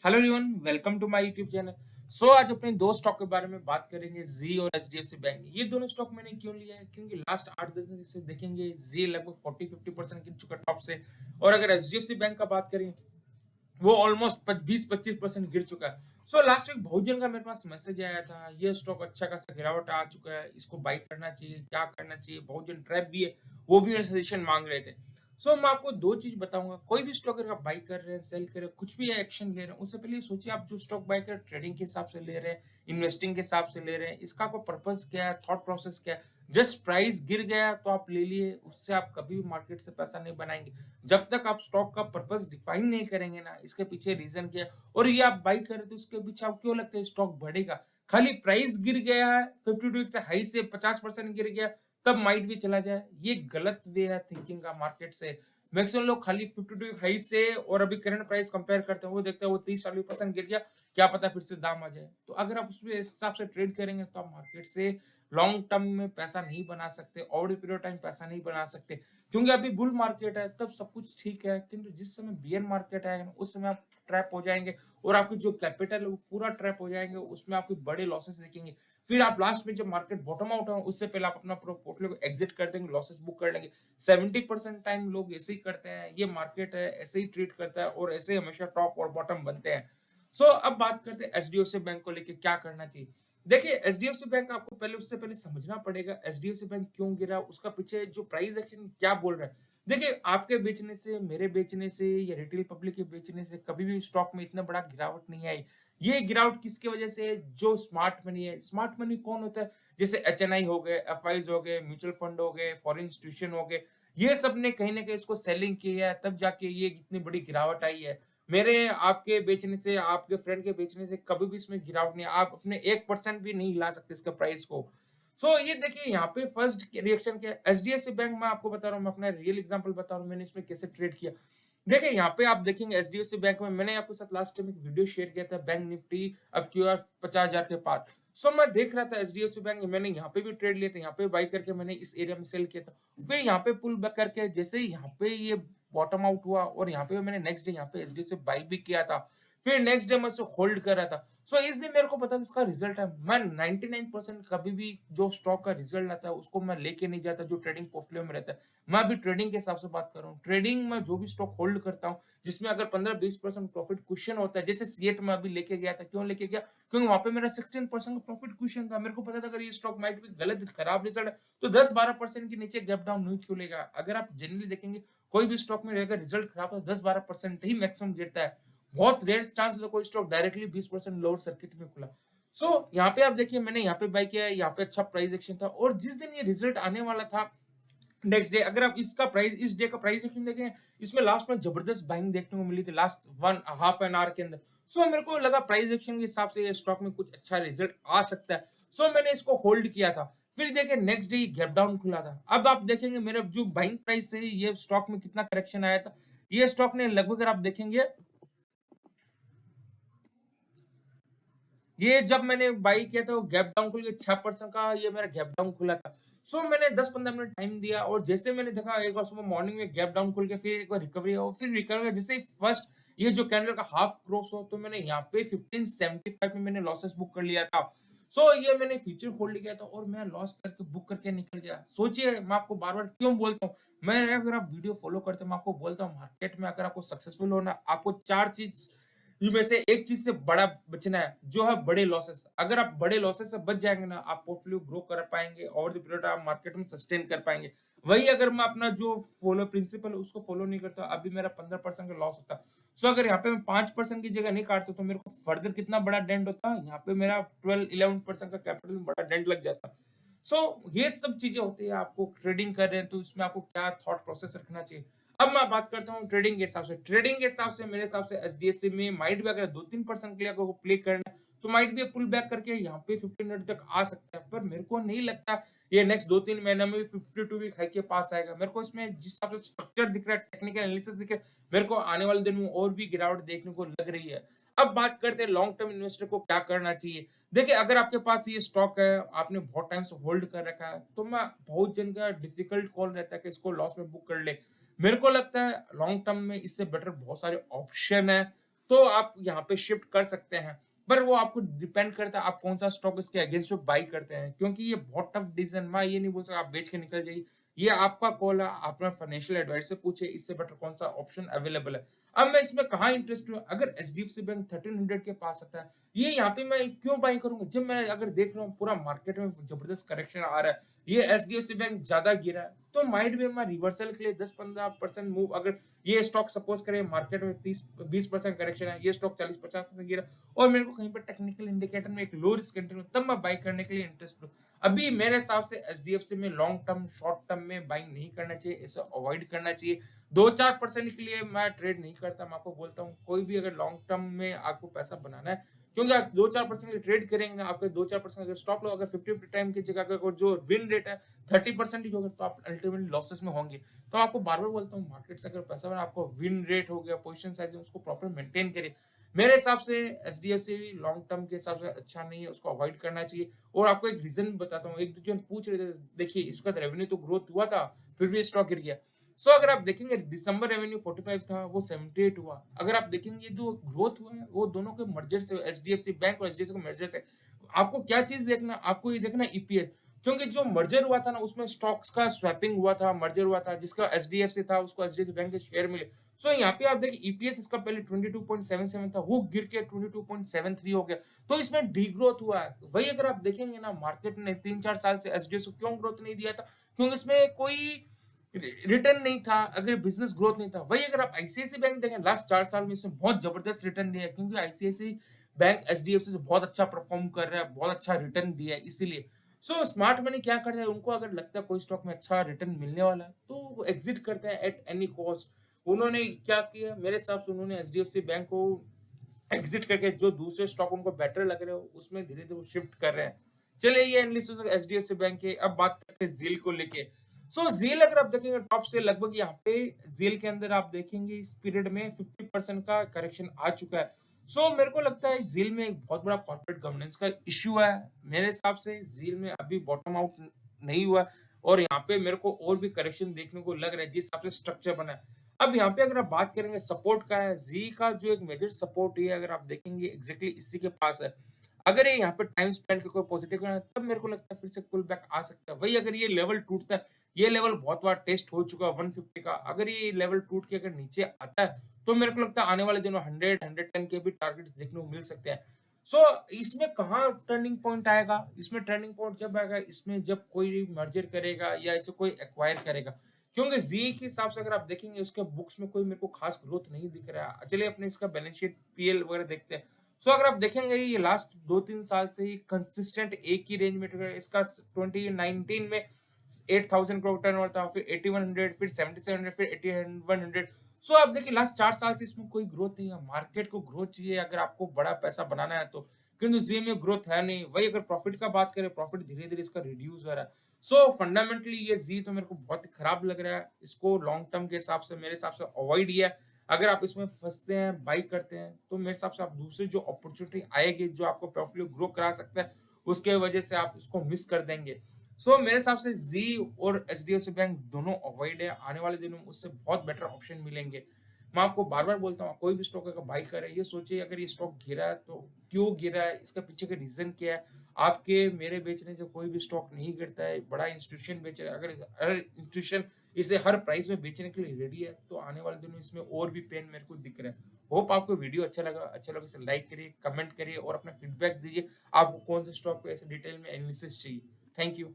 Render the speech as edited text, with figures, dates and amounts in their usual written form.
Hello everyone, welcome to my YouTube channel. आज अपने दो स्टॉक के बारे में बात करेंगे, जी और एचडीएफसी बैंक। ये दोनों स्टॉक मैंने क्यों लिया है, क्योंकि लास्ट 8 दिन से देखेंगे जी लगभग 40-50% गिर चुका टॉप से। और अगर एचडीएफसी बैंक का बात करें, वो ऑलमोस्ट 20-25% गिर चुका है। लास्ट वीक बहुजन का मेरे पास मैसेज आया था, ये स्टॉक अच्छा खासा गिरावट आ चुका है, इसको बाई करना चाहिए, क्या करना चाहिए। बहुजन ट्रैप भी है, वो भी सजेशन मांग रहे थे। मैं आपको दो चीज बताऊंगा। कोई भी स्टॉक अगर आप बाई कर रहे हैं, सेल कर रहे हैं, कुछ भी एक्शन ले रहे हैं, उससे पहले सोचिए आप जो स्टॉक बाई कर रहे हैं, ट्रेडिंग के हिसाब से ले रहे हैं, इन्वेस्टिंग के हिसाब से ले रहे हैं, इसका कोई पर्पज क्या है, थॉट प्रोसेस क्या है। जस्ट प्राइस गिर गया तो आप ले लिए, उससे आप कभी भी मार्केट से पैसा नहीं बनाएंगे। जब तक आप स्टॉक का पर्पस डिफाइन नहीं करेंगे ना, इसके पीछे रीजन क्या है और ये आप बाई करें तो उसके पीछे आप क्यों लगता है स्टॉक बढ़ेगा। खाली प्राइस गिर गया है, 52 से हाई से 50% गिर गया, तब माइट भी चला जाए, ये गलत वे है थिंकिंग का मार्केट से। मैक्सिमम लोग खाली 52 हाई से और अभी करंट प्राइस कंपेयर करते हैं, वो देखते हैं वो 30-40% गिर गया, क्या पता फिर से दाम आ जाए। तो अगर आप उसमें इस हिसाब से ट्रेड करेंगे तो आप मार्केट से लॉन्ग टर्म में पैसा नहीं बना सकते, ओवर पीरियड टाइम पैसा नहीं बना सकते। क्योंकि अभी बुल मार्केट है तब सब कुछ ठीक है, किंतु जिस समय बियर मार्केट आएगा उस समय आप ट्रैप हो जाएंगे और आपकी जो कैपिटल है वो पूरा ट्रैप हो जाएंगे, उसमें आपके बड़े लॉसेस देखेंगे। फिर आप लास्ट में जब मार्केट बॉटम आउट हो उससे पहले आप अपना पोर्टफोलियो को एग्जिट कर देंगे, लॉसेस बुक कर लेंगे। 70% टाइम लोग ऐसे ही करते हैं, ये मार्केट है ऐसे ही ट्रीट करता है और ऐसे ही हमेशा टॉप और बॉटम बनते हैं। अब बात करते हैं एचडीएफसी बैंक को लेके क्या करना चाहिए। देखिए, एचडीएफसी बैंक आपको पहले उससे पहले समझना पड़ेगा एचडीएफसी बैंक क्यों गिरा, उसका पीछे जो प्राइस एक्शन क्या बोल रहा है। देखिए, आपके बेचने से, मेरे बेचने से या रिटेल पब्लिक के बेचने से कभी भी स्टॉक में इतना बड़ा गिरावट नहीं आई। ये गिरावट किसकी वजह से है? जो स्मार्ट मनी है। स्मार्ट मनी कौन होता है? जैसे एचएनआई हो गए, एफआईज हो गए, म्यूचुअल फंड हो गए, फॉरेन इंस्टीट्यूशन हो गए, ये सब ने कहीं ना कहीं इसको सेलिंग किया है, तब जाके ये इतनी बड़ी गिरावट आई है। मेरे आपके बेचने से, आपके फ्रेंड के बेचने से कभी भी इसमें गिरावट नहीं, आप अपने 1% भी नहीं हिला सकते इसका प्राइस को। ये देखिए, यहाँ पे फर्स्ट रिएक्शन क्या है। एचडीएफसी बैंक, मैं आपको बता रहा हूँ, मैं अपना रियल एग्जांपल बता रहा हूँ, मैंने इसमें कैसे ट्रेड किया। देखिए, यहाँ पे आप देखेंगे एचडीएफसी बैंक में मैंने आपके साथ लास्ट टाइम एक वीडियो शेयर किया था, बैंक निफ्टी अब क्यू आर 50,000 के पार। मैं देख रहा था एचडीएफसी बैंक, मैंने यहाँ पे भी ट्रेड लिया था, यहाँ पे बाई करके मैंने इस एरिया में सेल किया था। फिर यहाँ पे पुल बैक करके जैसे यहाँ पे ये बॉटम आउट हुआ और यहाँ पे मैंने नेक्स्ट डे यहाँ पे एचडीएफसी बाई भी किया था। फिर नेक्स्ट डे मैं उसे होल्ड कर रहा था। इस दिन मेरे को पता था इसका रिजल्ट है। मैं 99% कभी भी जो स्टॉक का रिजल्ट आता है उसको मैं लेके नहीं जाता, जो ट्रेडिंग पोर्टफोलियो में रहता है। मैं अभी ट्रेडिंग के हिसाब से बात कर रहा हूँ। ट्रेडिंग में जो भी स्टॉक होल्ड करता हूँ, जिसमें अगर 15-20% प्रॉफिट क्वेश्चन होता है, जैसे सीएट में अभी लेके गया था, क्यों लेके गया? क्योंकि वहां पे मेरा 16% का प्रॉफिट क्वेश्चन था। मेरे को पता था अगर ये स्टॉक माइट भी गलत खराब रिजल्ट है तो 10-12% के नीचे गैप डाउन नहीं खुलेगा। अगर आप जनरली देखेंगे कोई भी स्टॉक में अगर रिजल्ट खराब है 10-12% ही मैक्सिमम गिरता है। बहुत रेयर चांस होता है कोई स्टॉक डायरेक्टली 20% लोअर सर्किट में खुला। यहाँ पे आप देखिए, मैंने यहाँ पे बाई किया है, यहाँ पे अच्छा प्राइस एक्शन था और जिस दिन ये रिजल्ट आने वाला था नेक्स्ट डे, अगर आप इसका प्राइस, इस डे का प्राइस एक्शन देखें, इसमें लास्ट में जबरदस्त बाइंग देखने को मिली थी लास्ट 1.5 आवर के अंदर। मेरे को लगा प्राइस एक्शन के हिसाब से ये स्टॉक में कुछ अच्छा रिजल्ट आ सकता है। मैंने इसको होल्ड किया था। फिर देखिए नेक्स्ट डे गैप डाउन खुला था। अब आप देखेंगे मेरा जो बाइंग प्राइस है, ये स्टॉक में कितना करेक्शन आया था। ये स्टॉक ने लगभग, अगर आप देखेंगे, ये जब मैंने बाई किया था गैप डाउन खुल के 6% का ये मेरा गैप डाउन खुला था। मैंने 10-15 मिनट टाइम दिया और जैसे मैंने देखा एक बार सुबह मॉर्निंग में गैप डाउन खुल के फिर एक बार रिकवरी हो, फिर रिकवरी जैसे ही फर्स्ट ये जो कैंडल का हाफ क्रॉस हो, तो मैंने यहाँ पे 1575 में मैंने लॉसेस बुक कर लिया था। ये मैंने फ्यूचर होल्ड किया था और मैं लॉस करके बुक करके निकल गया। सोचिए, मैं आपको बार बार क्यों बोलता हूँ, मैं अगर आप वीडियो फॉलो करते हैं, मैं आपको बोलता हूँ मार्केट में अगर आपको सक्सेसफुल होना, आपको चार चीज इनमें से एक चीज से बड़ा बचना है, जो है बड़े लॉसेस। अगर आप बड़े लॉसेस से बच जाएंगे ना, आप पोर्टफोलियो ग्रो कर पाएंगे, ओवर द पीरियड आप मार्केट में सस्टेन कर पाएंगे। वही अगर मैं अपना जो फॉलो प्रिंसिपल है उसको फॉलो नहीं करता, अभी मेरा 15% का लॉस होता। अगर यहाँ पे मैं 5% की जगह नहीं काटता तो मेरे को फर्दर कितना बड़ा डेंट होता, यहाँ पे मेरा 12-11% का कैपिटल में बड़ा डेंट लग जाता। ये सब चीजें होती है, आपको ट्रेडिंग कर रहे हैं तो इसमें आपको क्या थॉट प्रोसेस रखना चाहिए। अब मैं बात करता हूँ ट्रेडिंग के हिसाब से। ट्रेडिंग के हिसाब से मेरे हिसाब से एचडीएफसी में माइट भी अगर 2-3% के लिए आपको प्ले करना है तो माइट भी पुल बैक करके यहाँ पे 1500 तक आ सकता है, पर मेरे को नहीं लगता ये नेक्स्ट 2-3 महीने में 52 वीक हाई के पास आएगा। मेरे को इसमें जिस हिसाब से स्ट्रक्चर दिख रहा है, टेक्निकल एनालिसिस दिख रहा है, मेरे को आने वाले दिन में और भी गिरावट देखने को लग रही है। अब बात करते हैं लॉन्ग टर्म इन्वेस्टर को क्या करना चाहिए। देखिए, अगर आपके पास ये स्टॉक है, आपने बहुत टाइम से होल्ड कर रखा है, तो मैं बहुत जन का डिफिकल्ट कॉल रहता है कि इसको लॉस में बुक कर ले। मेरे को लगता है लॉन्ग टर्म में इससे बेटर बहुत सारे ऑप्शन है। तो आप यहाँ पे शिफ्ट कर सकते हैं। पर वो आपको डिपेंड करता है आप कौन-सा स्टॉक इसके अगेंस्ट में बाय करते हैं, क्योंकि ये बहुत टफ डिसीजन मैं ये नहीं बोल सकता आप बेच के निकल जाइए। ये आपका कॉल है, आप अपना फाइनेंशियल एडवाइजर से पूछिए इससे बेटर कौन-सा ऑप्शन अवेलेबल है। अब मैं इसमें कहाँ इंटरेस्ट हूँ, अगर एचडीएफसी बैंक 1300 के पास आता है, ये यहाँ पे मैं क्यों बाय करूँगा? जब मैं अगर देख रहा हूँ पूरा मार्केट में जबरदस्त करेक्शन आ रहा है, ये एचडीएफसी बैंक ज़्यादा गिरा है, तो माइट बी मैं रिवर्सल के लिए 10-15% मूव अगर ये स्टॉक सपोज़ करें मार्केट में 30-20% करेक्शन है, ये स्टॉक 40-50% गिरा और मेरे को कहीं पे टेक्निकल इंडिकेटर में एक लो रिस्क एंट्री तब मैं बाय करने के लिए इंटरेस्ट हूँ। अभी मेरे हिसाब से एचडीएफसी में लॉन्ग टर्म, शॉर्ट टर्म में बाइंग नहीं करना चाहिए, इसे अवॉइड करना चाहिए। 2-4% के लिए मैं ट्रेड नहीं करता, मैं आपको बोलता हूँ, कोई भी अगर लॉन्ग टर्म में आपको पैसा बनाना है, क्योंकि आप 2-4% के लिए ट्रेड करेंगे ना, आपके 2-4% अगर स्टॉप लो, अगर 50-50 टाइम की जगह अगर जो विन रेट है 30% ही होगा, तो आप अल्टीमेटली लॉसेस में होंगे। तो आपको बार-बार बोलता हूँ, मार्केट से अगर पैसा बना, आपको विन रेट हो गया, पोजीशन साइज़ है, उसको प्रॉपर मेंटेन करिए। मेरे हिसाब से एचडीएफसी लॉन्ग टर्म के हिसाब से अच्छा नहीं है, उसको अवॉइड करना चाहिए। और आपको एक रीज़न बताता हूँ, एक जन पूछ रहे थे, देखिए इसका तो रेवेन्यू तो ग्रोथ हुआ था, फिर भी स्टॉक गिर गया। सो अगर आप देखेंगे दिसंबर रेवेन्यू 45 था, वो 78 हुआ। अगर आप देखेंगे ये जो ग्रोथ हुआ है, वो दोनों के मर्जर से, एचडीएफसी बैंक और एचडीएफसी के मर्जर से। आपको क्या चीज़ देखना, आपको ये देखना ईपीएस, क्योंकि जो मर्जर हुआ था ना, उसमें स्टॉक्स का स्वैपिंग हुआ था, मर्जर हुआ था, जिसका एचडीएफसी था, उसको एचडीएफसी बैंक के शेयर मिले। सो यहाँ पे आप देखिए ईपीएस इसका पहले 22.77 था, वो गिर के 22.73 हो गया। तो इसमें डीग्रोथ हुआ है। वही अगर आप देखेंगे ना, मार्केट ने 3-4 साल से एचडीएफसी को क्यों ग्रोथ नहीं दिया था? क्योंकि इसमें कोई रिटर्न नहीं था, अगर बिज़नेस ग्रोथ नहीं था। वही अगर आप आईसीआईसीआई बैंक देखें, लास्ट 4 साल में इसने बहुत ज़बरदस्त रिटर्न दिया है, क्योंकि आईसीआईसीआई बैंक एचडीएफसी से बहुत अच्छा परफ़ॉर्म कर रहा है, बहुत अच्छा रिटर्न दिया है इसीलिए। सो स्मार्ट मनी क्या करता है, उनको अगर लगता है कोई स्टॉक में अच्छा रिटर्न मिलने वाला है, तो वो एग्ज़िट करते हैं एट एनी कॉस्ट। उन्होंने क्या किया, मेरे हिसाब से उन्होंने एचडीएफसी बैंक को एग्ज़िट करके जो दूसरे स्टॉक उनको बेटर लग रहे हो, उसमें धीरे-धीरे वो शिफ्ट कर रहे हैं। चलिए ये एनालिसिस एचडीएफसी बैंक के, अब बात करते हैं ज़ील को लेके। सो ज़ील अगर आप देखेंगे टॉप से लगभग यहाँ पे ज़ील के अंदर आप देखेंगे इस पीरियड में 50% का करेक्शन आ चुका है। सो मेरे को लगता है ज़ील में एक बहुत बड़ा कॉर्पोरेट गवर्नेंस का इश्यू है। मेरे हिसाब से ज़ील में अभी बॉटम आउट नहीं हुआ है और यहाँ पे मेरे को और भी करेक्शन देखने को लग रहा है जिस हिसाब से स्ट्रक्चर बना है। अब यहाँ पे अगर आप बात करेंगे सपोर्ट का है, ज़ी का जो एक मेजर सपोर्ट है अगर आप देखेंगे एग्ज़ैक्टली इसी के पास है। अगर ये यहाँ पे टाइम स्पेंड का कोई पॉजिटिव है, तब मेरे को लगता है फिर से पुल बैक आ सकता है। वही अगर ये लेवल टूटता है, ये लेवल बहुत बार टेस्ट हो चुका है 150 का, अगर ये लेवल टूट के अगर नीचे आता है, तो मेरे को लगता है आने वाले दिनों 100, 110 के भी टारगेट्स देखने को मिल सकते हैं। सो इसमें कहाँ टर्निंग पॉइंट आएगा? इसमें टर्निंग पॉइंट जब आएगा, इसमें जब कोई मर्जर करेगा या इसे कोई एक्वायर करेगा। क्योंकि ज़ी के हिसाब से अगर आप देखेंगे उसके बुक्स में कोई मेरे को खास ग्रोथ नहीं दिख रहा है। चलिए अपने इसका बैलेंस शीट पीएल वगैरह देखते हैं। सो अगर आप देखेंगे ये लास्ट 2-3 साल से ही कंसिस्टेंट एक ही रेंज में इसका 2019 में 8000 करोड़ टर्नओवर था, फिर 8100, फिर 7700, फिर 8100। सो आप देखिए लास्ट 4 साल से इसमें कोई ग्रोथ नहीं है। मार्केट को ग्रोथ चाहिए अगर आपको बड़ा पैसा बनाना है तो, किंतु ज़ी में ग्रोथ है नहीं। वही अगर प्रॉफिट का बात करें, प्रॉफिट धीरे-धीरे इसका रिड्यूस हो रहा है। सो फंडामेंटली ये ज़ी तो मेरे को बहुत ही खराब लग रहा है। इसको लॉन्ग टर्म के हिसाब से मेरे हिसाब से अवॉइड ही है। अगर आप इसमें फँसते हैं, बाय करते हैं, तो मेरे हिसाब से आप दूसरी जो अपॉर्च्युनिटी आएगी, जो आपको पोर्टफोलियो ग्रो करा सकता है, उसके वजह से आप इसको मिस कर देंगे। सो मेरे हिसाब से ज़ी और एचडीएफसी बैंक दोनों अवॉइड है। आने वाले दिनों में उससे बहुत बेटर ऑप्शन मिलेंगे। मैं आपको बार-बार बोलता हूँ, कोई भी स्टॉक अगर बाय कर रहे हैं, ये सोचिए अगर ये स्टॉक गिरा है, तो क्यों गिरा है? इसका पीछे का रीज़न क्या है? आपके मेरे बेचने से कोई भी स्टॉक नहीं गिरता है, बड़ा इंस्टीट्यूशन बेच रहा है। अगर इंस्टीट्यूशन इसे हर प्राइस में बेचने के लिए रेडी है, तो आने वाले दिनों इसमें और भी पेन मेरे को दिख रहा है। होप आपको वीडियो अच्छा लगा इसे लाइक करिए, कमेंट करिए और अपना फीडबैक दीजिए। आपको कौन से स्टॉक पे ऐसे डिटेल में एनालिसिस चाहिए। Thank you.